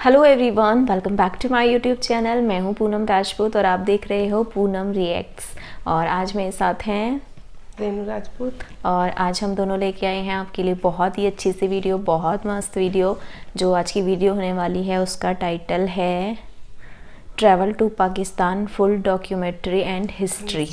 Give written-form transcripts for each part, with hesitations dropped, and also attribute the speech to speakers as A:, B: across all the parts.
A: Hello everyone, welcome back to my YouTube channel. मैं हूं पूनम राजपूत और आप देख रहे हो पूनम रिएक्ट्स। और आज मेरे साथ हैं
B: रेनू राजपूत।
A: और आज हम दोनों लेके आए हैं आपके लिए बहुत ही अच्छी सी वीडियो, बहुत मस्त वीडियो। जो आज की वीडियो होने वाली है उसका टाइटल है travel to Pakistan full documentary and history.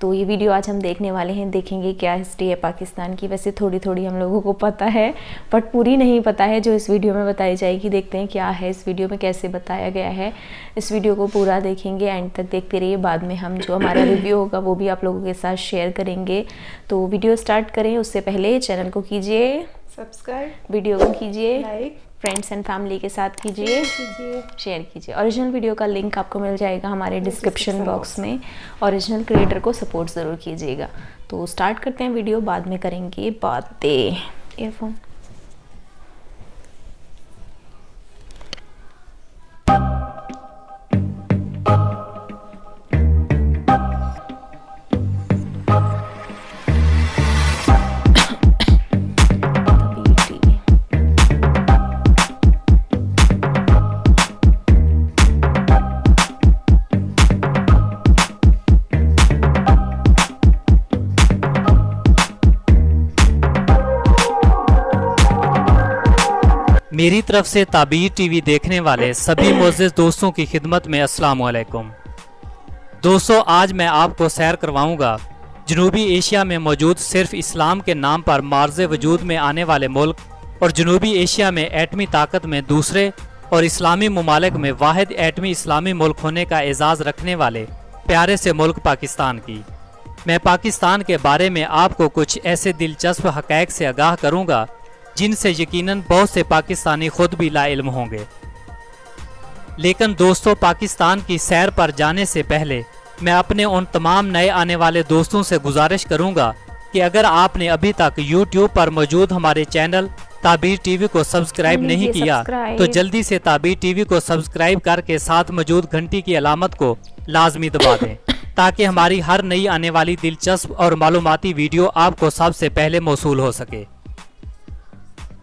A: तो ये वीडियो आज हम देखने वाले हैं, देखेंगे क्या हिस्ट्री है पाकिस्तान की। वैसे थोड़ी थोड़ी हम लोगों को पता है बट पूरी नहीं पता है जो इस वीडियो में बताई जाएगी। देखते हैं क्या है इस वीडियो में, कैसे बताया गया है। इस वीडियो को पूरा देखेंगे, एंड तक देखते रहिए। बाद में हम जो हमारा रिव्यू होगा वो भी आप लोगों के साथ शेयर करेंगे। तो वीडियो स्टार्ट करें उससे पहले चैनल को कीजिए
B: सब्सक्राइब,
A: वीडियो को कीजिए
B: लाइक,
A: फ्रेंड्स एंड फैमिली के साथ कीजिए, शेयर कीजिए। ओरिजिनल वीडियो का लिंक आपको मिल जाएगा हमारे डिस्क्रिप्शन बॉक्स में। ओरिजिनल क्रिएटर को सपोर्ट ज़रूर कीजिएगा। तो स्टार्ट करते हैं वीडियो, बाद में करेंगे बातें। ईयरफोन
C: मेरी तरफ से ताबीर टीवी देखने वाले सभी मोअज़्ज़िज़ दोस्तों की खिदमत में अस्सलाम वालेकुम। दोस्तों, आज मैं आपको सैर करवाऊंगा जनूबी एशिया में मौजूद सिर्फ इस्लाम के नाम पर मार्ज़े वजूद में आने वाले मुल्क और जनूबी एशिया में एटमी ताकत में दूसरे और इस्लामी ममालिक में वाहिद एटमी इस्लामी मुल्क होने का एजाज़ रखने वाले प्यारे से मुल्क पाकिस्तान की। मैं पाकिस्तान के बारे में आपको कुछ ऐसे दिलचस्प हक़ाइक़ से आगाह करूँगा जिनसे यकीनन बहुत से पाकिस्तानी खुद भी लाइल्म होंगे। लेकिन दोस्तों, पाकिस्तान की सैर पर जाने से पहले मैं अपने उन तमाम नए आने वाले दोस्तों से गुजारिश करूंगा कि अगर आपने अभी तक YouTube पर मौजूद हमारे चैनल ताबीर टीवी को सब्सक्राइब नहीं किया तो जल्दी से ताबीर टीवी को सब्सक्राइब करके साथ मौजूद घंटी की अलामत को लाजमी दबा दें ताकि हमारी हर नई आने वाली दिलचस्प और मालूमाती वीडियो आपको सबसे पहले मौसूल हो सके।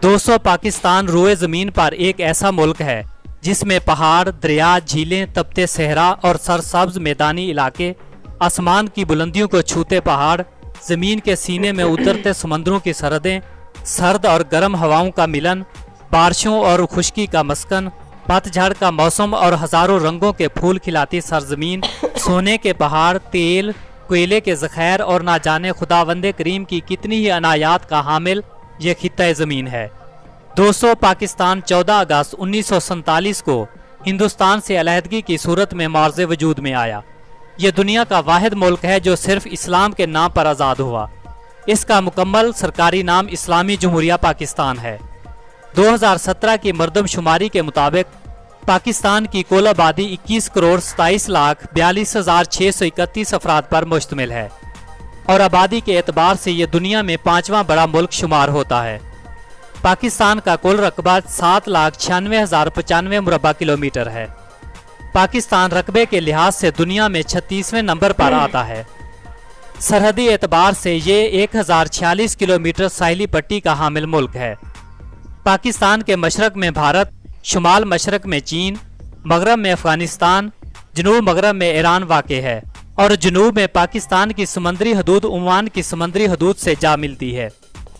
C: दोस्तों, पाकिस्तान रोए ज़मीन पर एक ऐसा मुल्क है जिसमें पहाड़, दरिया, झीलें, तपते सहरा और सरसब्ज मैदानी इलाके, आसमान की बुलंदियों को छूते पहाड़, ज़मीन के सीने में उतरते समंदरों की सरहदें, सर्द और गर्म हवाओं का मिलन, बारिशों और खुश्की का मस्कन, पतझड़ का मौसम और हज़ारों रंगों के फूल खिलाती सरजमीन, सोने के पहाड़, तेल, कोयले के ज़ख़ैर और ना जाने खुदावंदे करीम की कितनी ही अनायात का हामिल ये खित्ता ज़मीन है। दोस्तों, पाकिस्तान 14 अगस्त 1947 को हिंदुस्तान से अलहदगी की सूरत में मार्ज़े वजूद में आया। ये दुनिया का वाहिद मुल्क है जो सिर्फ इस्लाम के नाम पर आज़ाद हुआ। इसका मुकम्मल सरकारी नाम इस्लामी जमहूरिया पाकिस्तान है। 2017 की मरदमशुमारी के मुताबिक पाकिस्तान की कुल आबादी 21 करोड़ 27 लाख 42,631 अफराद पर मुश्तमिल है और आबादी के एतबार से ये दुनिया में 5वां बड़ा मुल्क शुमार होता है। पाकिस्तान का कुल रकबा 7,96,095 मुरबा किलोमीटर है। पाकिस्तान रकबे के लिहाज से दुनिया में 36वें नंबर पर आता है। सरहदी एतबार से ये 1046 किलोमीटर साहिली पट्टी का हामिल मुल्क है। पाकिस्तान के मशरक में भारत, शुमाल मशरक में चीन, मगरब में अफगानिस्तान, जनूब मगरब में ईरान वाक़ है और जनूब में पाकिस्तान की समंदरी हदूद ओमान की समंदरी हदूद से जा मिलती है।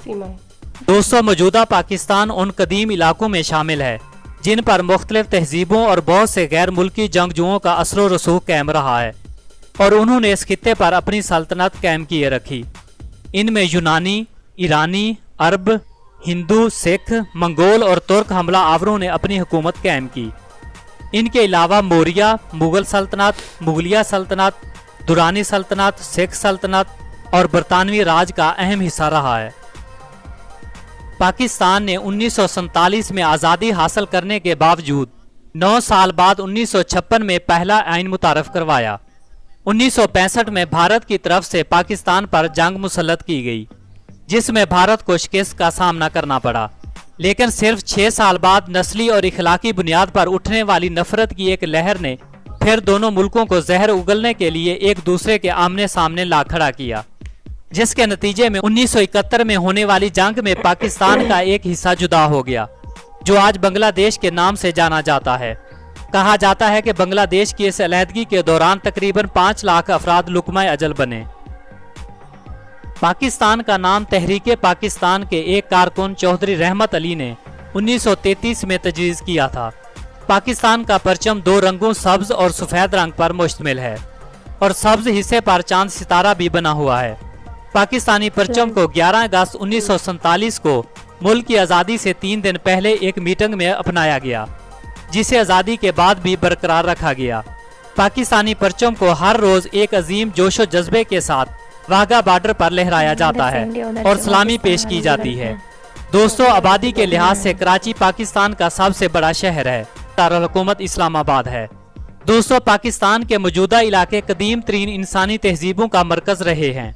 C: दोस्तों, मौजूदा पाकिस्तान उन कदीम इलाकों में शामिल है जिन पर मुख्तलिफ तहजीबों और बहुत से गैर मुल्की जंगजुओं का असर रसूख कायम रहा है और उन्होंने इस खित्ते पर अपनी सल्तनत कायम किए रखी। इनमें यूनानी, ईरानी, अरब, हिंदू, सिख, मंगोल और तुर्क हमला आवरों ने अपनी हुकूमत कायम की। इनके अलावा मौर्या, मुगल सल्तनत, मुगलिया सल्तनत, दुरानी सल्तनत, सिख सल्तनत और बरतानवी राज का अहम हिस्सा रहा है। पाकिस्तान ने 1947 में आज़ादी हासिल करने के बावजूद 9 साल बाद 1956 में पहला आइन मुतारफ करवाया। 1965 में भारत की तरफ से पाकिस्तान पर जंग मुसल्लत की गई जिसमें भारत को शिकस्त का सामना करना पड़ा। लेकिन सिर्फ 6 साल बाद नस्ली और इखलाकी बुनियाद पर उठने वाली नफरत की एक लहर ने फिर दोनों मुल्कों को जहर उगलने के लिए एक दूसरे के आमने सामने ला खड़ा किया, जिसके नतीजे में 1971 में होने वाली जंग में पाकिस्तान का एक हिस्सा जुदा हो गया जो आज बांग्लादेश के नाम से जाना जाता है। कहा जाता है कि बांग्लादेश की इस अलहदगी के दौरान तकरीबन 5 लाख अफराद लुकमा अजल बने। पाकिस्तान का नाम तहरीके पाकिस्तान के एक कारकुन चौधरी रहमत अली ने 1933 में तजवीज़ किया था। पाकिस्तान का परचम 2 रंगों सब्ज और सफ़ेद रंग पर मुश्तमिल है और सब्ज हिस्से पर चांद सितारा भी बना हुआ है। पाकिस्तानी परचम को 11 अगस्त 1947 को मुल्क की आज़ादी से 3 दिन पहले एक मीटिंग में अपनाया गया, जिसे आज़ादी के बाद भी बरकरार रखा गया। पाकिस्तानी परचम को हर रोज़ एक अजीम जोशो जज्बे के साथ वाघा बॉर्डर पर लहराया जाता है और सलामी पेश की जाती है। दोस्तों, आबादी के लिहाज से कराची पाकिस्तान का सबसे बड़ा शहर है। दारुल हुकूमत इस्लामाबाद है। दोस्तों, पाकिस्तान के मौजूदा इलाके कदीम तरीन इंसानी तहजीबों का मरकज रहे हैं,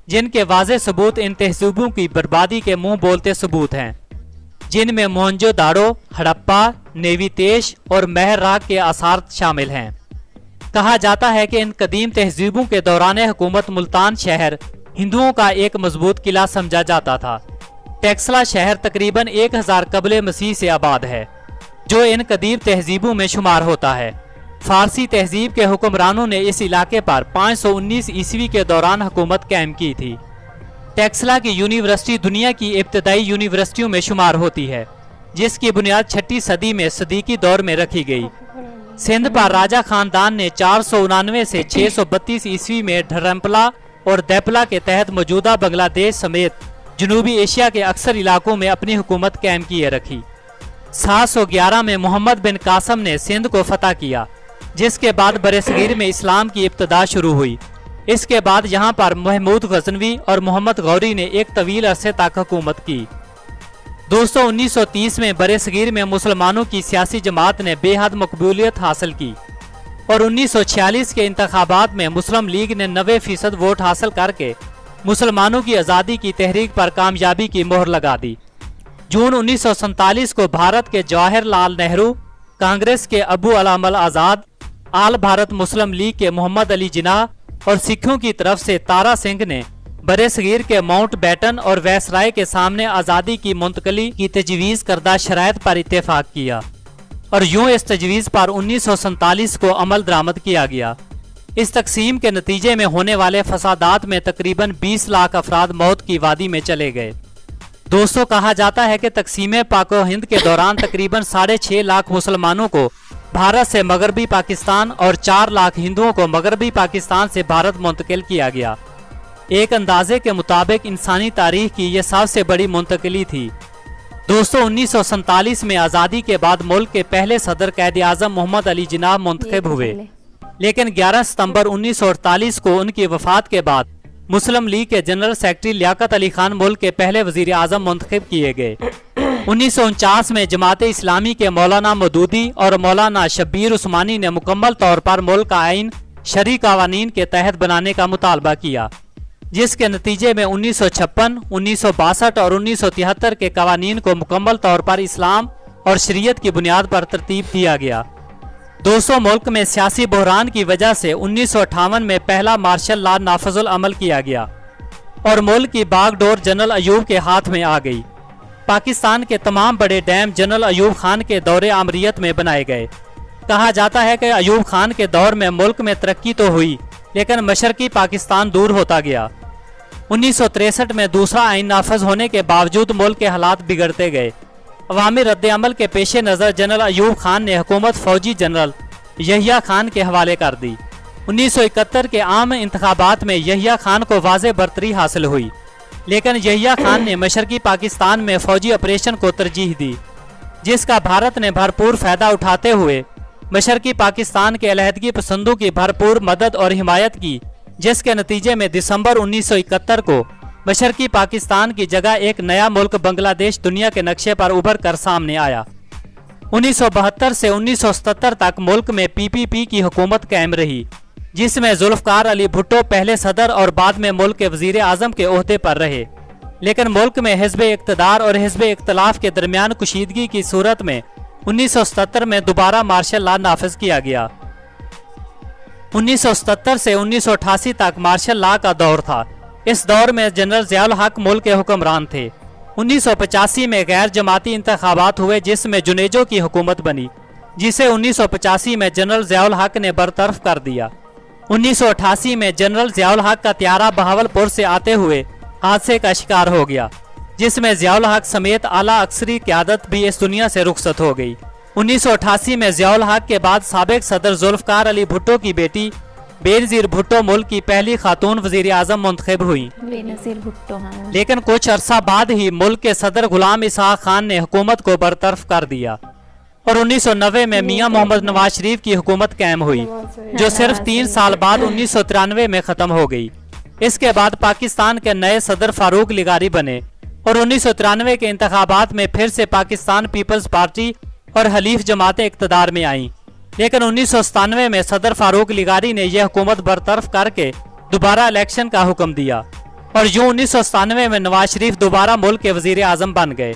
C: जिनके वाज़े सबूत इन तहजीबों की बर्बादी के मुंह बोलते सबूत हैं, जिनमें मोहनजोदाड़ो, हड़प्पा, नेवीतेश और महराग के आसार शामिल हैं। कहा जाता है कि इन कदीम तहजीबों के दौरान हुकूमत मुल्तान शहर हिंदुओं का एक मजबूत किला समझा जाता था। टेक्सला शहर तकरीबन 1000 कबले मसीह से आबाद है, जो इन कदीम तहजीबों में शुमार होता है। फारसी तहजीब के हुक्मरानों ने इस इलाके पर 519 ईस्वी के दौरान हुकूमत कायम की थी। टेक्सला की यूनिवर्सिटी दुनिया की इब्तदाई यूनिवर्सिटियों में शुमार होती है, जिसकी बुनियाद 6वीं सदी में सदीकी दौर में रखी गई। सिंध पर राजा खानदान ने 499 से 632 ईस्वी में धरमपला और देपला के तहत मौजूदा बांग्लादेश समेत जनूबी एशिया के अक्सर इलाकों में अपनी हुकूमत कायम किए रखी। 711 में मोहम्मद बिन कासम ने सिंध को फतह किया, जिसके बाद बरसगीर में इस्लाम की इब्तदा शुरू हुई। इसके बाद यहाँ पर महमूद गजनवी और मोहम्मद गौरी ने एक तवील अरसे तक हुकूमत की। दोस्तों, 1930 में बरसगीर में मुसलमानों की सियासी जमात ने बेहद मकबूलियत हासिल की और 1946 के इंतखाबात में मुस्लिम लीग ने 90% वोट हासिल करके मुसलमानों की आज़ादी की तहरीक पर कामयाबी की मोहर लगा दी। जून 1947 को भारत के जवाहरलाल नेहरू, कांग्रेस के अबू अलामल आज़ाद, आल भारत मुस्लिम लीग के मोहम्मद अली जिन्नाह और सिखों की तरफ से तारा सिंह ने बरसगीर के माउंट बैटन और वैसराय के सामने आज़ादी की मुंतकली की तजवीज़ करदा शराइत पर इत्तेफाक किया और यूं इस तजवीज़ पर 1947 को अमल दरामद किया गया। इस तकसीम के नतीजे में होने वाले फसादात में तकरीबन 20 लाख अफराद मौत की वादी में चले गए। दोस्तों, कहा जाता है कि तकसीम पाको हिंद के दौरान तकरीबन 6.5 लाख मुसलमानों को भारत से मगरबी पाकिस्तान और 4 लाख हिंदुओं को मगरबी पाकिस्तान से भारत मुंतकिल किया गया। एक अंदाजे के मुताबिक इंसानी तारीख की यह सबसे बड़ी मुंतकली थी। दोस्तों, 1947 में आज़ादी के बाद मुल्क के पहले सदर कैद आज़म मोहम्मद अली जिन्नाह मुंतखब हुए, लेकिन 11 सितंबर 1948 को उनकी वफात के बाद मुस्लिम लीग के जनरल सेक्रेटरी लियाकत अली खान मुल्क के पहले वजीर आज़म मुंतखब किए गए। 1949 में जमात इस्लामी के मौलाना मदूदी और मौलाना शब्बीर उस्मानी ने मुकम्मल तौर पर मुल्क का आइन शरई कवानीन के तहत बनाने का मुतालबा किया, जिसके नतीजे में 1956, 1962 और 1973 के कवानीन को मुकम्मल तौर पर इस्लाम और शरीयत की बुनियाद पर तरतीब दिया गया। दोस्तों, मुल्क में सियासी बहरान की वजह से 1958 में पहला मार्शल लॉ नाफजुल अमल किया गया और मुल्क की बागडोर जनरल अयूब के हाथ में आ गई। पाकिस्तान के तमाम बड़े डैम जनरल अयूब खान के दौरे आमरीत में बनाए गए। कहा जाता है कि अयूब खान के दौर में मुल्क में तरक्की तो हुई, लेकिन मशरकी पाकिस्तान दूर होता गया। 1963 में दूसरा आइन नाफज होने के बावजूद मुल्क के हालात बिगड़ते गए। अवामी रद्द-ए-अमल के पेश नज़र जनरल अयूब खान ने हुकूमत फौजी जनरल यहिया खान के हवाले कर दी। 1971 के आम इंतखाबात में यहिया खान को वाज़े बरतरी हासिल हुई, लेकिन यहिया खान ने मशरकी पाकिस्तान में फौजी ऑपरेशन को तरजीह दी, जिसका भारत ने भरपूर फ़ायदा उठाते हुए मशरकी पाकिस्तान के अलहदगी पसंदों की भरपूर मदद और हिमायत की, जिसके नतीजे में दिसंबर 1971 को मशरकी पाकिस्तान की जगह एक नया मुल्क बांग्लादेश दुनिया के नक्शे पर उभर कर सामने आया। 1972 से 1977 तक मुल्क में PPP की हुकूमत कायम रही, जिसमें जुल्फ़कार अली भुट्टो पहले सदर और बाद में मुल्क के वजीर आज़म के ओहदे पर रहे, लेकिन मुल्क में हिज़्ब इक़्तिदार और हिज़्ब इख्तलाफ के दरमियान कुशीदगी की सूरत में 1977 में दोबारा मार्शल लॉ नाफिज किया गया। 1977 से 1988 तक मार्शल लॉ का दौर था। इस दौर में जनरल ज़ियाउल हक मुल्क के हुक्मरान थे 1985 में गैर जमाती इंतखाबात हुए जिसमें जुनेजो की हुकूमत बनी, जिसे 1985 में जनरल ज़ियाउल हक ने बरतरफ कर दिया। 1988 में जनरल ज़ियाउल हक का त्यारा बहावलपुर से आते हुए हादसे का शिकार हो गया, जिसमें ज़ियाउल हक समेत आला अक्सरी क़यादत भी इस दुनिया से रुखसत हो गई। 1988 में ज़ियाउल हक के बाद साबिक सदर जुल्फ़िकार अली भुट्टो की बेटी बेनज़ीर भुट्टो मुल्क की पहली खातून वज़ीर आज़म मुंतखब हुई।
A: बेनज़ीर भुट्टो, हाँ।
C: लेकिन कुछ अरसा बाद ही मुल्क के सदर गुलाम इसहाक खान ने हुकूमत को बरतरफ कर दिया और 1990 में मियां मोहम्मद नवाज शरीफ की हुकूमत कायम हुई, जो सिर्फ 3 साल बाद 1993 में ख़त्म हो गई। इसके बाद पाकिस्तान के नए सदर फारूक लिगारी बने और 1993 के इंतखाबात में फिर से पाकिस्तान पीपल्स पार्टी और हलीफ जमातें इक़्तिदार में आईं। लेकिन 1997 में सदर फारूक लिगारी ने यह हुकूमत बरतरफ करके दोबारा इलेक्शन का हुक्म दिया और यूं 1997 में नवाज शरीफ दोबारा मुल्क के वजीर आज़म बन गए।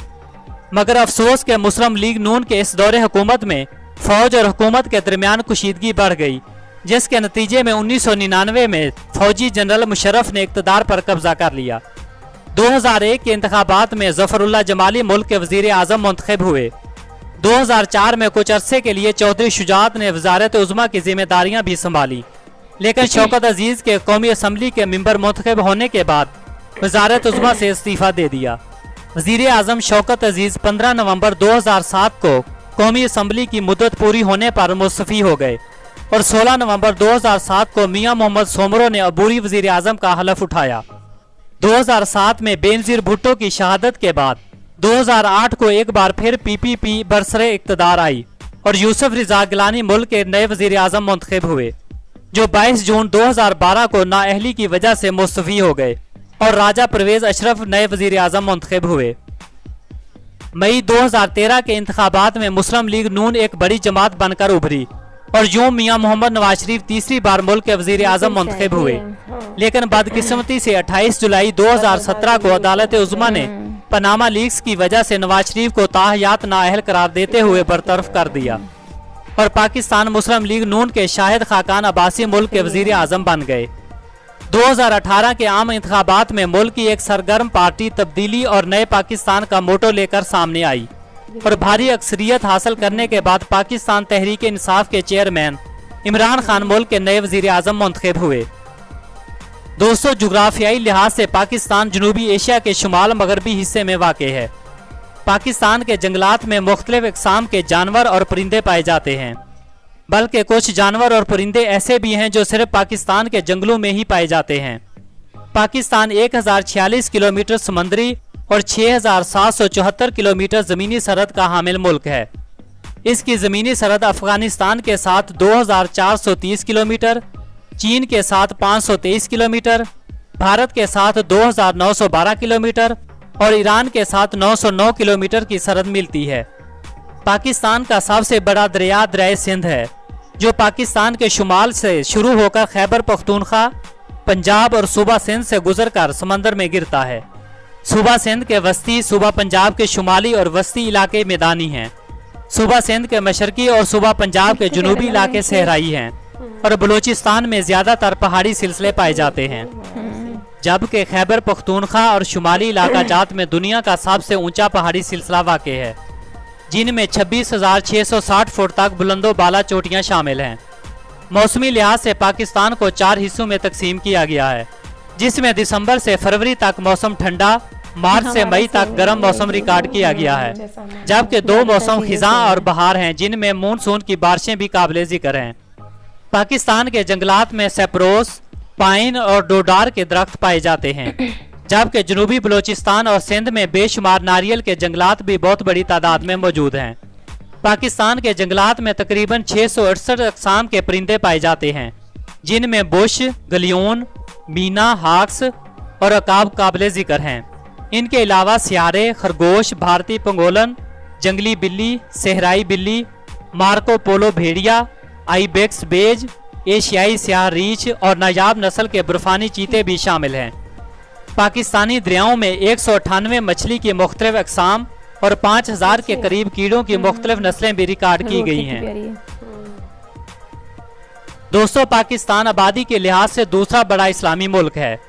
C: मगर अफसोस के मुस्लिम लीग नून के इस दौरे हुकूमत में फौज और हुकूमत के दरमियान कुशीदगी बढ़ गई, जिसके नतीजे में 1999 में फौजी जनरल मुशर्रफ ने इक़्तिदार पर कब्जा कर लिया। 2001 के इंतखाबात में ज़फ़रुल्लाह जमाली मुल्क के वजीर आज़म मुंतखब हुए। 2004 में कुछ अरसे के लिए चौधरी शुजात ने वज़ारत उज़्मा की जिम्मेदारियां भी संभाली, लेकिन शौकत अजीज़ के कौमी असम्बली के मेंबर मुंतखब होने के बाद वज़ारत उज़्मा से इस्तीफ़ा दे दिया। वज़ीर आज़म शौकत अजीज़ 15 नवंबर 2007 को कौमी असम्बली की मुद्दत पूरी होने पर मुस्तफ़ी हो गए और 16 नवंबर 2007 को मियां मोहम्मद सोमरो ने अबूरी वज़ीर आज़म का हलफ उठाया। 2007 में बेनज़ीर भुट्टो की शहादत के बाद 2008 को एक बार फिर PPP बरसरे इक़्तिदार आई और यूसुफ रिज़ा गिलानी मुल्क के नए वज़ीर आज़म मुंतखब हुए, जो 22 जून 2012 को नाअहली की वजह से मुस्तफ़ी हो गए और राजा परवेज़ अशरफ नए वज़ीर आज़म मुंतखब हुए। मई 2013 के इंतखाबात में मुस्लिम लीग नून एक बड़ी जमात बनकर उभरी और यूं मियां मोहम्मद नवाज शरीफ तीसरी बार मुल्क के वज़ीर आज़म मुंतखब हुए। लेकिन बदकिस्मती से 28 जुलाई 2017 को अदालत उज़्मा ने पनामा लीक्स की वजह से नवाज शरीफ को ताहयात नाअहल करार देते हुए बरतरफ कर दिया और पाकिस्तान मुस्लिम लीग नून के शाहिद खाकान अब्बासी मुल्क के वज़ीर आज़म बन गए। 2018 के आम इंतखाबात में मुल्क की एक सरगर्म पार्टी तब्दीली और नए पाकिस्तान का मोटो लेकर सामने आई और भारी अक्सरियत हासिल करने के बाद पाकिस्तान तहरीक इंसाफ के चेयरमैन इमरान खान मुल्क के नए वज़ीर आज़म मुंतखब हुए। दोस्तों, जुग्राफियाई लिहाज से पाकिस्तान जनूबी एशिया के शुमाल मगरबी हिस्से में वाक़ है। पाकिस्तान के जंगलात में मुख्तलिफ इक़साम के जानवर और परिंदे पाए जाते हैं, बल्कि कुछ जानवर और परिंदे ऐसे भी हैं जो सिर्फ पाकिस्तान के जंगलों में ही पाए जाते हैं। पाकिस्तान 1046 किलोमीटर समंदरी और 6774 किलोमीटर ज़मीनी सरहद का हामिल मुल्क है। इसकी ज़मीनी सरहद अफगानिस्तान के साथ 2430 किलोमीटर, चीन के साथ 523 किलोमीटर, भारत के साथ 2912 किलोमीटर और ईरान के साथ 909 किलोमीटर की सरहद मिलती है। पाकिस्तान का सबसे बड़ा दरिया दरिया सिंध है, जो पाकिस्तान के शुमाल से शुरू होकर खैबर पख्तूनख्वा, पंजाब और सूबा सिंध से गुजरकर समंदर में गिरता है। सूबा सिंध के वस्ती सूबा पंजाब के शुमाली और वस्ती इलाके मैदानी हैं। सूबा सिंध के मशरकी और सूबा पंजाब के जनूबी इलाके सहराई हैं और बलूचिस्तान में ज्यादातर पहाड़ी सिलसिले पाए जाते हैं, जबकि खैबर पख्तूनख्वा और शुमाली इलाका जात में दुनिया का सबसे ऊंचा पहाड़ी सिलसिला वाक़े है, जिनमें 26,660 फुट तक बुलंदो बाला चोटियां शामिल हैं। मौसमी लिहाज से पाकिस्तान को 4 हिस्सों में तकसीम किया गया है, जिसमें दिसंबर से फरवरी तक मौसम ठंडा, मार्च से मई तक गर्म मौसम रिकॉर्ड किया गया है, जबकि 2 मौसम खिज़ां और बहार हैं, जिनमें मानसून की बारिशें भी काबिल जिक्र हैं। पाकिस्तान के जंगलात में सेप्रोस, पाइन और डोडार के दरख्त पाए जाते हैं, जबकि जनूबी बलूचिस्तान और सिंध में बेशुमार नारियल के जंगलात भी बहुत बड़ी तादाद में मौजूद हैं। पाकिस्तान के जंगलात में तकरीबन 668 अक़साम के परिंदे पाए जाते हैं, जिनमें बुश, गलियोन, मीना, हाक्स और अकाब काबिल जिक्र हैं। इनके अलावा सियारे, खरगोश, भारतीय पंगोलन, जंगली बिल्ली, सहराई बिल्ली, मार्को पोलो भेड़िया, आईबेक्स बेज, एशियाई स्याह रीछ और नायाब नस्ल के बर्फानी चीते भी शामिल हैं। पाकिस्तानी दरियाओं में 198 मछली की मुख्तलिफ अक़साम और 5000 के करीब कीड़ों की मुख्तलिफ नस्लें भी रिकॉर्ड की गई हैं। दोस्तों, पाकिस्तान आबादी के लिहाज से दूसरा बड़ा इस्लामी मुल्क है,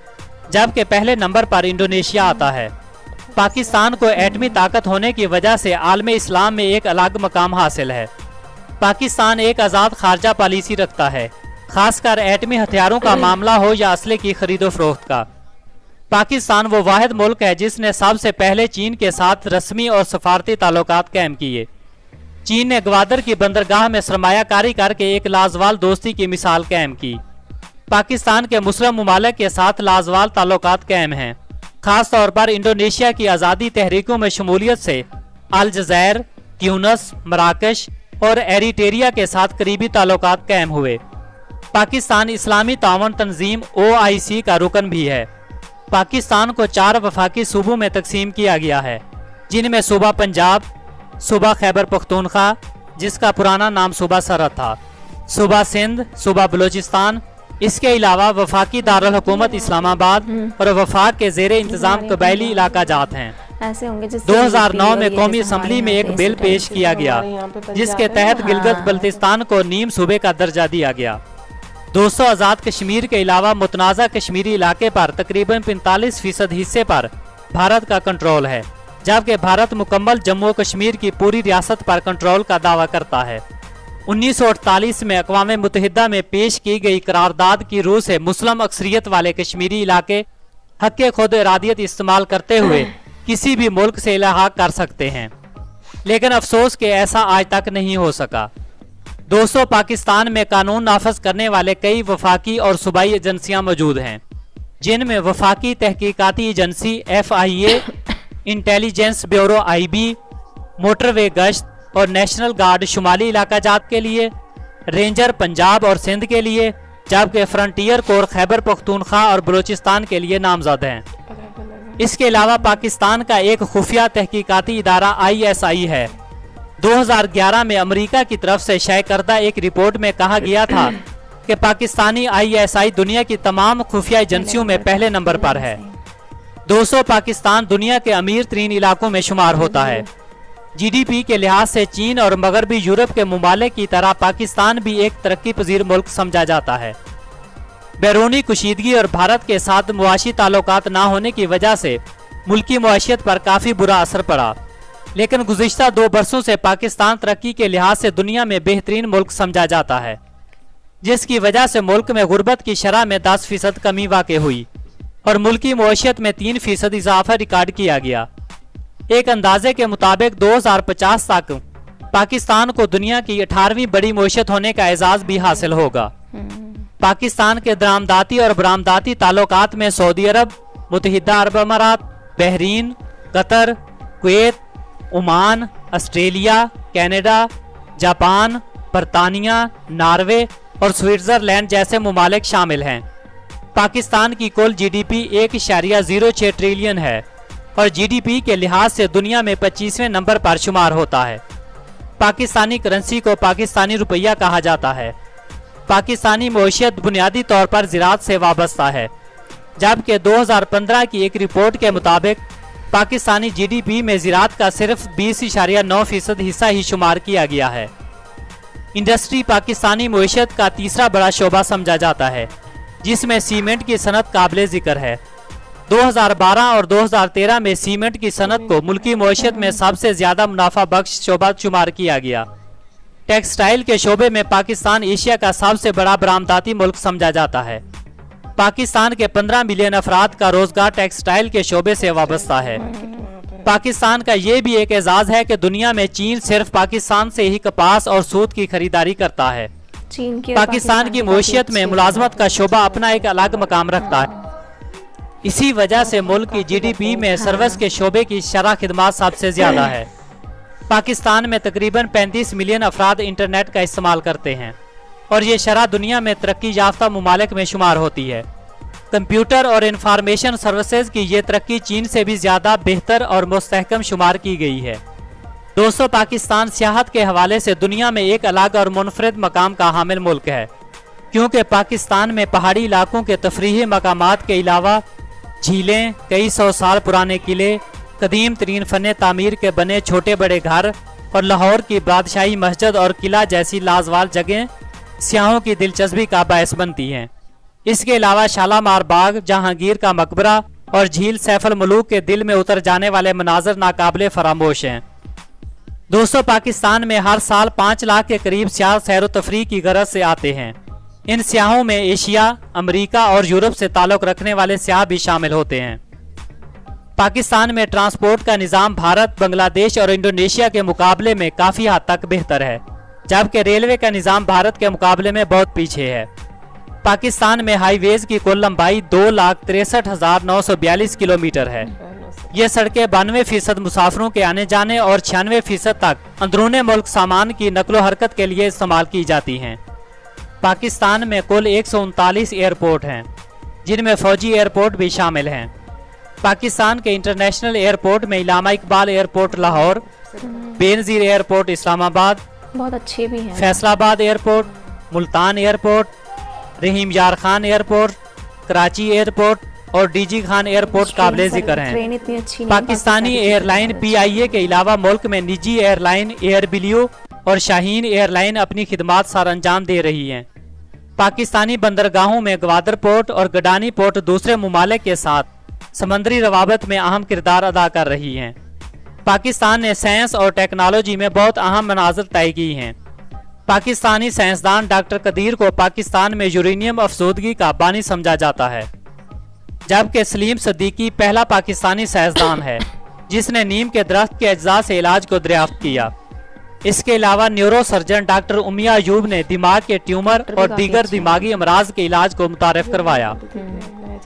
C: जबकि पहले नंबर पर इंडोनेशिया आता है। पाकिस्तान को एटमी ताकत होने की वजह से आलम इस्लाम में एक अलग मकाम हासिल है। पाकिस्तान एक आज़ाद खारजा पॉलिसी रखता है, खासकर एटमी हथियारों का मामला हो या असले की खरीदो फरोख्त का। पाकिस्तान वो वाहिद मुल्क है जिसने सबसे पहले चीन के साथ रस्मी और सफारती ताल्लुकात कायम किए। चीन ने ग्वादर की बंदरगाह में सरमायाकारी करके एक लाजवाल दोस्ती की मिसाल कायम की। पाकिस्तान के मुस्लिम ममालिक के साथ लाजवाल ताल्लुकात कायम हैं। खास तौर पर इंडोनेशिया की आज़ादी तहरीकों में शमूलियत से अलजज़ैर, ट्यूनस, मराकश और एरिटेरिया के साथ करीबी ताल्लुकात कायम हुए। पाकिस्तान इस्लामी तावन तंजीम OIC का रुकन भी है। पाकिस्तान को 4 वफाकी सूबों में तकसीम किया गया है, जिनमें सूबा पंजाब, सूबा खैबर पख्तूनख्वा जिसका पुराना नाम सूबा सरहद था, सूबा सिंध, सूबा बलूचिस्तान, इसके अलावा वफाकी दारुल हुकूमत इस्लामाबाद और वफाक के ज़ेरे इंतजाम कबायली इलाका जात हैं।
A: ऐसे होंगे जिससे
C: 2009 में कौमी असम्बली में एक बिल पेश किया गया जिसके तहत गिलगित बल्तिस्तान को नीम सूबे का दर्जा दिया गया। 200 आज़ाद कश्मीर के अलावा मुतनाज़ा कश्मीरी इलाके पर तकरीबन 45% हिस्से पर भारत का कंट्रोल है, जबकि भारत मुकम्मल जम्मू और कश्मीर की पूरी रियासत पर कंट्रोल का दावा करता है। 1948 में अक़वाम मुत्तहिदा में पेश की गई करारदाद की रूह से मुस्लिम अक्सरियत वाले कश्मीरी इलाके हक़ खुद इरादियत इस्तेमाल करते हुए किसी भी मुल्क से इलाहाक कर सकते हैं, लेकिन अफसोस कि ऐसा आज तक नहीं हो सका। दोस्तों, पाकिस्तान में कानून नाफज करने वाले कई वफाकी और सूबाई एजेंसियां मौजूद हैं, जिनमें वफाकी तहकीकाती agency FIA, intelligence bureau IB, motorway गश्त और नेशनल गार्ड शुमाली इलाका जात के लिए, रेंजर पंजाब और सिंध के लिए, जबकि फ्रंटियर कोर खैबर पख्तूनख्वा और बलूचिस्तान के लिए नामजद हैं। इसके अलावा पाकिस्तान का एक खुफिया तहकीकाती इदारा ISI है। 2011 में अमेरिका की तरफ से शाये करदा एक रिपोर्ट में कहा गया था कि पाकिस्तानी ISI दुनिया की तमाम खुफिया एजेंसियों में पहले नंबर पर है। 200 पाकिस्तान दुनिया के अमीर तरीन इलाकों में शुमार होता है। GDP के लिहाज से चीन और मगरबी यूरोप के ममालिक की तरह पाकिस्तान भी एक तरक्की पजीर मुल्क समझा जाता है। बैरूनी कुशीदगी और भारत के साथ मुआशी ताल्लुकात ना होने की वजह से मुल्की मुआशियत पर काफ़ी बुरा असर पड़ा, लेकिन गुज़िश्ता 2 बरसों से पाकिस्तान तरक्की के लिहाज से दुनिया में बेहतरीन मुल्क समझा जाता है, जिसकी वजह से मुल्क में गुर्बत की शरह में 10% कमी वाक़ हुई और मुल्की मुआशियत में 3% इजाफा रिकॉर्ड किया गया। एक अंदाजे के मुताबिक 2050 तक पाकिस्तान को दुनिया की 18वीं बड़ी मुआशियत होने का एजाज भी हासिल होगा। पाकिस्तान के दरामदाती और बरामदाती ताल्लुकात में सऊदी अरब, मुत्तहिदा अरब अमारात, Bahrain, Qatar, Kuwait, Oman, Australia, Canada, Japan, बरतानिया, नॉर्वे और स्विट्जरलैंड जैसे ममालिक शामिल हैं। पाकिस्तान की कुल GDP 1.06 ट्रिलियन है और GDP के लिहाज से दुनिया में 25वें नंबर पर शुमार होता है। पाकिस्तानी करेंसी को पाकिस्तानी रुपया कहा जाता है। पाकिस्तानी मईशत बुनियादी तौर पर ज़राअत से वाबस्ता है, जबकि 2015 की एक रिपोर्ट के मुताबिक पाकिस्तानी GDP में ज़राअत का सिर्फ 20.9% हिस्सा ही शुमार किया गया है। इंडस्ट्री पाकिस्तानी मईशत का तीसरा बड़ा शोबा समझा जाता है, जिसमें सीमेंट की सनत काबिल ज़िक्र है। 2012 और 2013 में सीमेंट की सनत को मुल्की मईशत में सबसे ज़्यादा मुनाफा बख्श शोबा शुमार किया गया। टेक्सटाइल के शोबे में पाकिस्तान एशिया का सबसे बड़ा बरामदाती मुल्क समझा जाता है। पाकिस्तान के 15 मिलियन अफराद का रोजगार टेक्सटाइल के शोबे से वाबस्ता है। पाकिस्तान का ये भी एक एजाज है कि दुनिया में चीन सिर्फ पाकिस्तान से ही कपास और सूत की खरीदारी करता है। पाकिस्तान की मईशत में मुलाजमत का शोबा अपना एक अलग मकाम रखता है। इसी वजह से मुल्क की GDP में सर्विस के शोबे की शरह खिदमत सबसे ज्यादा है। पाकिस्तान में तकरीबन 35 मिलियन अफराद इंटरनेट का इस्तेमाल करते हैं और ये शरह दुनिया में तरक्की याफ्ता ममालिक में शुमार होती है। कंप्यूटर और इंफॉर्मेशन सर्विसेज की ये तरक्की चीन से भी ज़्यादा बेहतर और मुस्तहकम शुमार की गई है। दोस्तों, पाकिस्तान सियाहत के हवाले से दुनिया में एक अलग और मुनफरिद मकाम का हामिल मुल्क है, क्योंकि पाकिस्तान में पहाड़ी इलाकों के तफरीही मकामात के अलावा झीलें, कई 100 साल पुराने किले, कदीम तरीन फ़न तामीर के बने छोटे बड़े घर और लाहौर की बादशाही मस्जिद और किला जैसी लाजवाल जगहें सियाहों की दिलचस्पी का बायस बनती हैं। इसके अलावा शालामार बाग, जहांगीर का मकबरा और झील सैफल मलूक के दिल में उतर जाने वाले मनाजर नाकाबिले फरामोश हैं। दोस्तों, पाकिस्तान में हर साल 5 लाख के करीब सियाह सैर व तफरीह की गरज से आते हैं। इन सियाहों में एशिया, अमेरिका और यूरोप से ताल्लुक़ रखने वाले सियाह भी शामिल होते हैं। पाकिस्तान में ट्रांसपोर्ट का निज़ाम भारत, बांग्लादेश और इंडोनेशिया के मुकाबले में काफ़ी हद तक बेहतर है, जबकि रेलवे का निज़ाम भारत के मुकाबले में बहुत पीछे है। पाकिस्तान में हाईवेज की कुल लंबाई 2,63,942 किलोमीटर है। ये सड़कें 92% मुसाफिरों के आने जाने और 96% तक अंदरूनी मुल्क सामान की नकलो हरकत के लिए इस्तेमाल की जाती हैं। पाकिस्तान में कुल 139 एयरपोर्ट हैं, जिनमें फौजी एयरपोर्ट भी शामिल हैं। पाकिस्तान के इंटरनेशनल एयरपोर्ट में इलामा इकबाल एयरपोर्ट लाहौर, बेनजीर एयरपोर्ट इस्लामाबाद,
A: बहुत अच्छे भी हैं,
C: फैसलाबाद एयरपोर्ट, मुल्तान एयरपोर्ट, रहीम यार खान एयरपोर्ट, कराची एयरपोर्ट और डीजी खान एयरपोर्ट काबिले जिक्र हैं।
A: ट्रेन इतनी अच्छी नहीं,
C: पाकिस्तानी एयरलाइन PIA के अलावा मुल्क में निजी एयरलाइन एयर बिलियो और शाहीन एयरलाइन अपनी खिदमात सर अंजाम दे रही हैं। पाकिस्तानी बंदरगाहों में ग्वादर पोर्ट और गडानी पोर्ट दूसरे ममालिक के साथ समंदरी रवाबत में अहम किरदार अदा कर रही हैं। पाकिस्तान ने साइंस और टेक्नोलॉजी में बहुत अहम मनाजिल तय की हैं। पाकिस्तानी साइंसदान डॉक्टर कदीर को पाकिस्तान में यूरेनियम अफसोदगी का बानी समझा जाता है, जबकि सलीम सदीकी पहला पाकिस्तानी साइंसदान है जिसने नीम के दरख्त के अज्जा से इलाज को दरियाफ्त किया। इसके अलावा neuro surgeon doctor Umiya Ayub ने दिमाग के ट्यूमर और दीगर दिमागी अमराज के इलाज को मुतारिफ करवाया।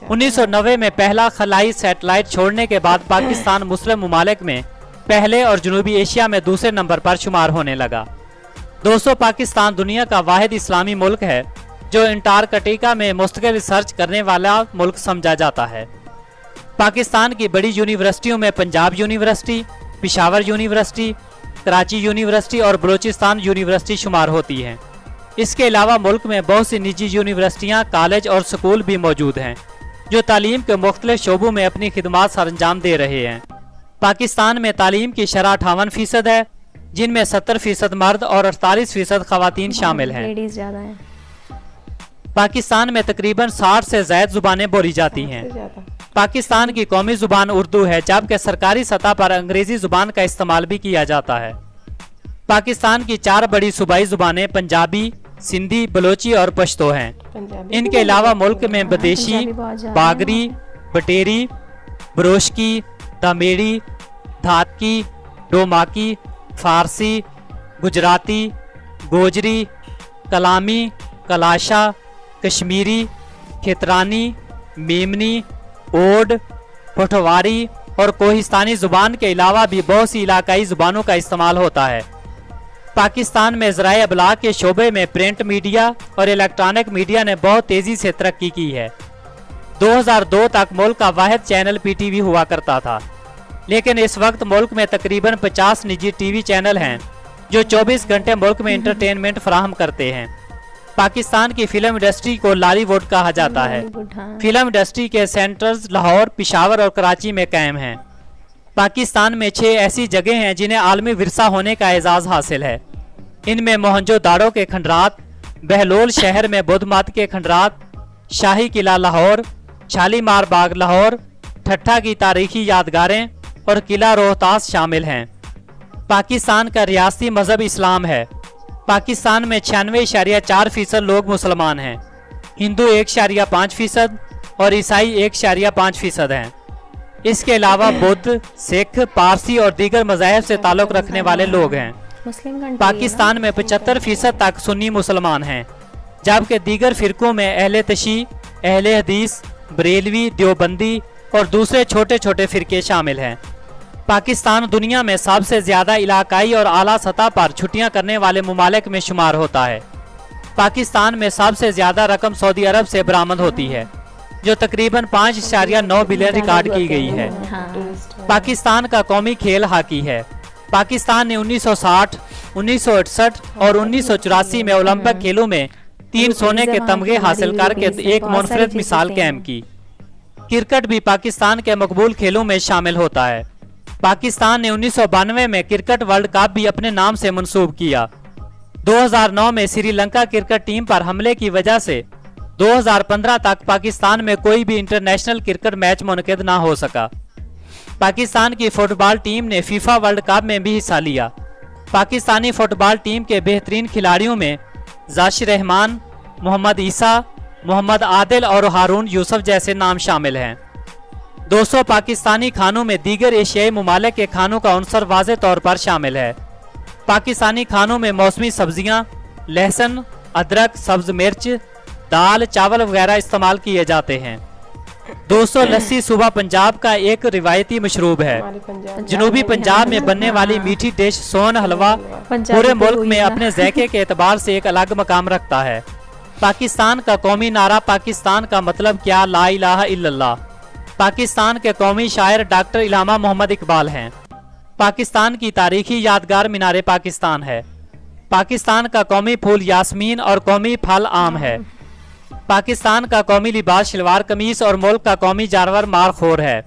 C: 1990 में पहला खलाई सैटेलाइट छोड़ने के बाद पाकिस्तान मुस्लिम ममालिक में पहले और जनूबी एशिया में दूसरे नंबर पर शुमार होने लगा। दोस्तों, पाकिस्तान दुनिया का वाहिद इस्लामी मुल्क है जो अंटार्कटिका में मुस्तकिल रिसर्च करने वाला मुल्क समझा जाता है। पाकिस्तान की बड़ी यूनिवर्सिटियों में Punjab university, Peshawar university, Karachi university और बलूचिस्तान यूनिवर्सिटी शुमार होती हैं। इसके अलावा मुल्क में बहुत सी निजी यूनिवर्सिटियाँ, कॉलेज और स्कूल भी मौजूद हैं जो तालीम के मुख्तलिफ शोबों में अपनी खिदमात सर अंजाम दे रहे हैं। पाकिस्तान में तालीम की शरह 58% है, जिनमें 70% मर्द और 48% खवातीन शामिल हैं।
A: लेडीज ज़्यादा हैं।
C: पाकिस्तान में तकरीबन 60 से ज़ायद ज़ुबानें बोली जाती हैं। पाकिस्तान की कौमी ज़ुबान उर्दू है, जबकि सरकारी सतह पर अंग्रेज़ी ज़ुबान का इस्तेमाल भी किया जाता है। पाकिस्तान की 4 बड़ी सूबाई ज़ुबानें पंजाबी, सिंधी, बलोची और पश्तो हैं। इनके अलावा मुल्क में बदेशी, बागरी, बटेरी, बरोशकी, दामेड़ी, धातकी, डोमाकी, फारसी, गुजराती, गोजरी, कलामी, कलाशा, कश्मीरी, खेतरानी, मेमनी, ओड, पठवारी और कोहिस्तानी ज़ुबान के अलावा भी बहुत सी इलाकाई ज़ुबानों का इस्तेमाल होता है। पाकिस्तान में ज़राए अबलाग के शोबे में प्रिंट मीडिया और इलेक्ट्रॉनिक मीडिया ने बहुत तेज़ी से तरक्की की है। 2002 तक मुल्क का वाहिद चैनल PTV हुआ करता था, लेकिन इस वक्त मुल्क में तकरीबन 50 निजी TV चैनल हैं जो 24 घंटे मुल्क में इंटरटेनमेंट फराहम करते हैं। पाकिस्तान की फिल्म इंडस्ट्री को लॉलीवुड कहा जाता है। फिल्म इंडस्ट्री के सेंटर्स लाहौर, पेशावर और कराची में कायम हैं। पाकिस्तान में 6 ऐसी जगह हैं जिन्हें आलमी विरसा होने का एजाज़ हासिल है। इनमें मोहनजोदाड़ो के खंडरात, बहलोल शहर में बुद्ध मत के खंडरात, शाही किला लाहौर, शालीमार बाग लाहौर, ठट्ठा की तारीखी यादगारें और किला रोहतास शामिल हैं। पाकिस्तान का रियासती मजहब इस्लाम है। पाकिस्तान में 96.4% लोग मुसलमान हैं, हिंदू 1.5% और ईसाई 1.5% हैं। इसके अलावा बुद्ध, सिख, पारसी और दीगर मज़ाहिब से ताल्लुक़ रखने वाले लोग हैं। पाकिस्तान में 75% तक सुन्नी मुसलमान हैं, जबकि दीगर फ़िरक़ों में अहले तशी, अहले हदीस, बरेलवी, देवबंदी और दूसरे छोटे छोटे फ़िरके शामिल हैं। पाकिस्तान दुनिया में सबसे ज़्यादा इलाकाई और आला सतह पर छुट्टियां करने वाले ममालिक में शुमार होता है। पाकिस्तान में सबसे ज़्यादा रकम सऊदी अरब से बरामद होती है, जो तकरीबन 5.9 बिलियन रिकॉर्ड की गई है। पाकिस्तान का कौमी खेल हॉकी है। पाकिस्तान ने 1960, 1968 और 1984 में ओलंपिक खेलों में 3 सोने के तमगे हासिल करके एक मुनफरिद मिसाल कायम की। क्रिकेट भी पाकिस्तान के मकबूल खेलों में शामिल होता है। पाकिस्तान ने 1992 में क्रिकेट वर्ल्ड कप भी अपने नाम से मंसूब किया। 2009 में श्रीलंका क्रिकेट टीम पर हमले की वजह से 2015 तक पाकिस्तान में कोई भी इंटरनेशनल क्रिकेट मैच मुनक़िद ना हो सका। पाकिस्तान की फुटबॉल टीम ने फीफा वर्ल्ड कप में भी हिस्सा लिया। पाकिस्तानी फुटबॉल टीम के बेहतरीन खिलाड़ियों में जाशिर रहमान, मोहम्मद ईसा, मोहम्मद आदिल और हारून यूसुफ जैसे नाम शामिल हैं। दोस्तों, पाकिस्तानी खानों में दीगर एशियाई ममालिक के खानों का अनसर वाज़े तौर पर शामिल है। पाकिस्तानी खानों में मौसमी सब्जियां, लहसुन, अदरक, सब्ज मिर्च, दाल, चावल वगैरह इस्तेमाल किए जाते हैं। दोस्तों, लस्सी सुबह पंजाब का एक रिवायती मशरूब है। जनूबी पंजाब में बनने वाली मीठी डिश सोन हलवा पूरे मुल्क में अपने ज़ायके के एतबार से एक अलग मकाम रखता है। पाकिस्तान का कौमी नारा पाकिस्तान का मतलब क्या, ला इलाहा इल्लल्लाह। पाकिस्तान के कौमी शायर डॉक्टर इलामा मोहम्मद इकबाल हैं। पाकिस्तान की तारीखी यादगार मीनार पाकिस्तान है। पाकिस्तान का कौमी फूल यास्मीन और कौमी फल आम है। पाकिस्तान का कौमी लिबास शलवार कमीज और मुल्क का कौमी जानवर मारखोर है।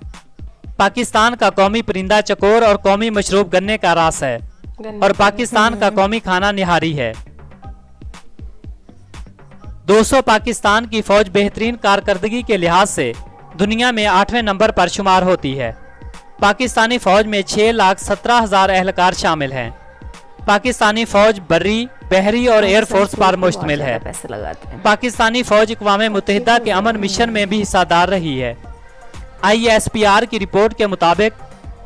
C: पाकिस्तान का कौमी परिंदा चकोर और कौमी मशरूब गन्ने का रस है। और पाकिस्तान का कौमी खाना निहारी है। दोस्तों, पाकिस्तान की फौज बेहतरीन कारकर्दगी के लिहाज से दुनिया में 8वें नंबर पर शुमार होती है। पाकिस्तानी फौज में 6,17,000 एहलकार शामिल हैं। पाकिस्तानी फौज बर्री, बहरी और एयर फोर्स पर मुश्तमिल है। पाकिस्तानी फौज अक़वाम मुत्तहिदा के अमन मिशन में भी हिस्सादार रही है। ISPR की रिपोर्ट के मुताबिक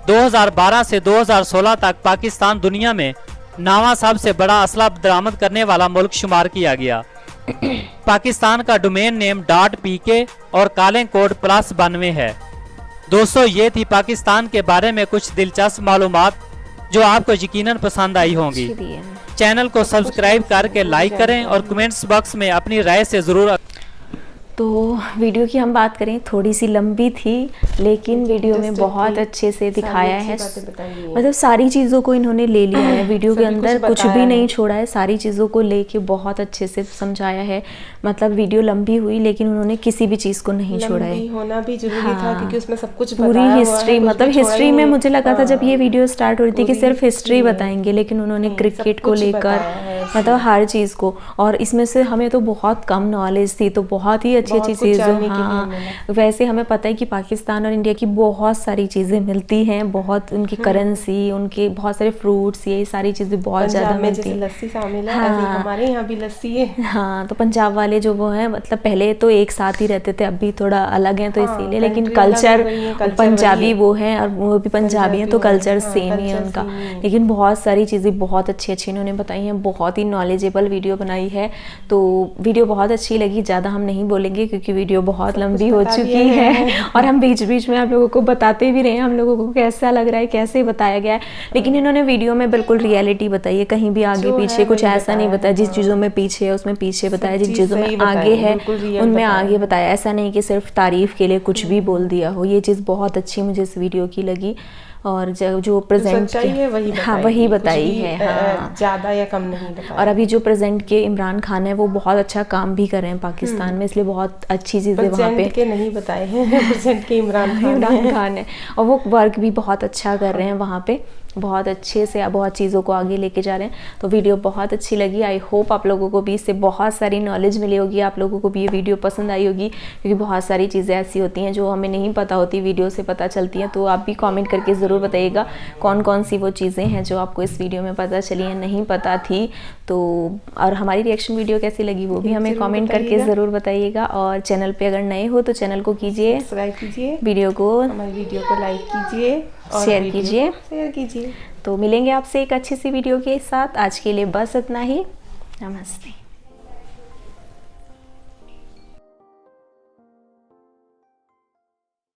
C: 2012 से 2016 तक पाकिस्तान दुनिया में 9वां सबसे बड़ा असला बरामद करने वाला मुल्क शुमार किया गया। पाकिस्तान का डोमेन नेम .pk और काले कोड +92 है। दोस्तों, ये थी पाकिस्तान के बारे में कुछ दिलचस्प मालूमात जो आपको यकीनन पसंद आई होंगी। चैनल को सब्सक्राइब करके लाइक करें और कमेंट्स बॉक्स में अपनी राय से ज़रूर।
A: तो वीडियो की हम बात करें, थोड़ी सी लंबी थी लेकिन वीडियो में बहुत अच्छे से दिखाया है। मतलब सारी चीज़ों को इन्होंने ले लिया है, वीडियो के अंदर कुछ भी नहीं छोड़ा है। सारी चीज़ों को लेके बहुत अच्छे से समझाया है। मतलब वीडियो लंबी हुई लेकिन उन्होंने किसी भी चीज़ को नहीं छोड़ा है।
B: होना भी जरूरी था क्योंकि उसमें सब कुछ
A: पूरी हिस्ट्री, मतलब हिस्ट्री में मुझे लगा था जब ये वीडियो स्टार्ट हो रही थी कि सिर्फ हिस्ट्री बताएंगे, लेकिन उन्होंने क्रिकेट को लेकर मतलब हर चीज़ को, और इसमें से हमें तो बहुत कम नॉलेज थी, तो बहुत ही अच्छी चीज़ें। हाँ, वैसे हमें पता है कि पाकिस्तान और इंडिया की बहुत सारी चीज़ें मिलती हैं, बहुत उनकी करेंसी, उनके बहुत सारे फ्रूट्स, ये सारी चीज़ें बहुत ज़्यादा मिलती हैं।
B: लस्सी शामिल है, हमारे यहाँ भी लस्सी है।
A: हाँ, तो पंजाब वाले जो वो हैं, मतलब पहले तो एक साथ ही रहते थे, अभी थोड़ा अलग हैं तो इसीलिए, लेकिन कल्चर पंजाबी वो है और वो भी पंजाबी हैं तो कल्चर सेम ही है उनका। लेकिन बहुत सारी चीज़ें बहुत अच्छी अच्छी इन्होंने बताई हैं, बहुत ही नॉलेजेबल वीडियो बनाई है। तो वीडियो बहुत अच्छी लगी, ज़्यादा हम नहीं बोलेंगे क्योंकि वीडियो बहुत लंबी हो चुकी है और हम बीच बीच में आप लोगों को बताते भी रहे हैं हम लोगों को कैसा लग रहा है, कैसे बताया गया है। लेकिन इन्होंने वीडियो में बिल्कुल रियलिटी बताई है, कहीं भी आगे पीछे कुछ ऐसा नहीं बताया। जिस चीज़ों में पीछे है उसमें पीछे बताया, जिन चीज़ों में आगे है उनमें आगे बताया। ऐसा नहीं कि सिर्फ तारीफ़ के लिए कुछ भी बोल दिया हो। ये चीज़ बहुत अच्छी मुझे इस वीडियो की लगी। और जो प्रेजेंट वही बताई है, हाँ,
B: ज़्यादा या कम नहीं बताया।
A: और अभी जो प्रेजेंट के इमरान खान है वो बहुत अच्छा काम भी कर रहे हैं पाकिस्तान में, इसलिए बहुत अच्छी चीज़ें वहाँ पे
B: के नहीं बताए हैं। प्रेजेंट के इमरान
A: खान है और वो वर्क भी बहुत अच्छा कर रहे हैं वहाँ पे, बहुत अच्छे से बहुत चीज़ों को आगे लेके जा रहे हैं। तो वीडियो बहुत अच्छी लगी। आई होप आप लोगों को भी इससे बहुत सारी नॉलेज मिली होगी, आप लोगों को भी ये वीडियो पसंद आई होगी, क्योंकि बहुत सारी चीज़ें ऐसी होती हैं जो हमें नहीं पता होती, वीडियो से पता चलती हैं। तो आप भी कमेंट करके ज़रूर बताइएगा कौन कौन सी वो चीज़ें हैं जो आपको इस वीडियो में पता चली हैं, नहीं पता थी तो। और हमारी रिएक्शन वीडियो कैसी लगी वो भी हमें कमेंट करके ज़रूर बताइएगा। और चैनल पे अगर नए हो तो चैनल को कीजिए
B: सब्सक्राइब कीजिए,
A: वीडियो को
B: हमारी वीडियो को लाइक कीजिए,
A: शेयर कीजिए। तो मिलेंगे आपसे एक अच्छी सी वीडियो के साथ। आज के लिए बस इतना ही। नमस्ते।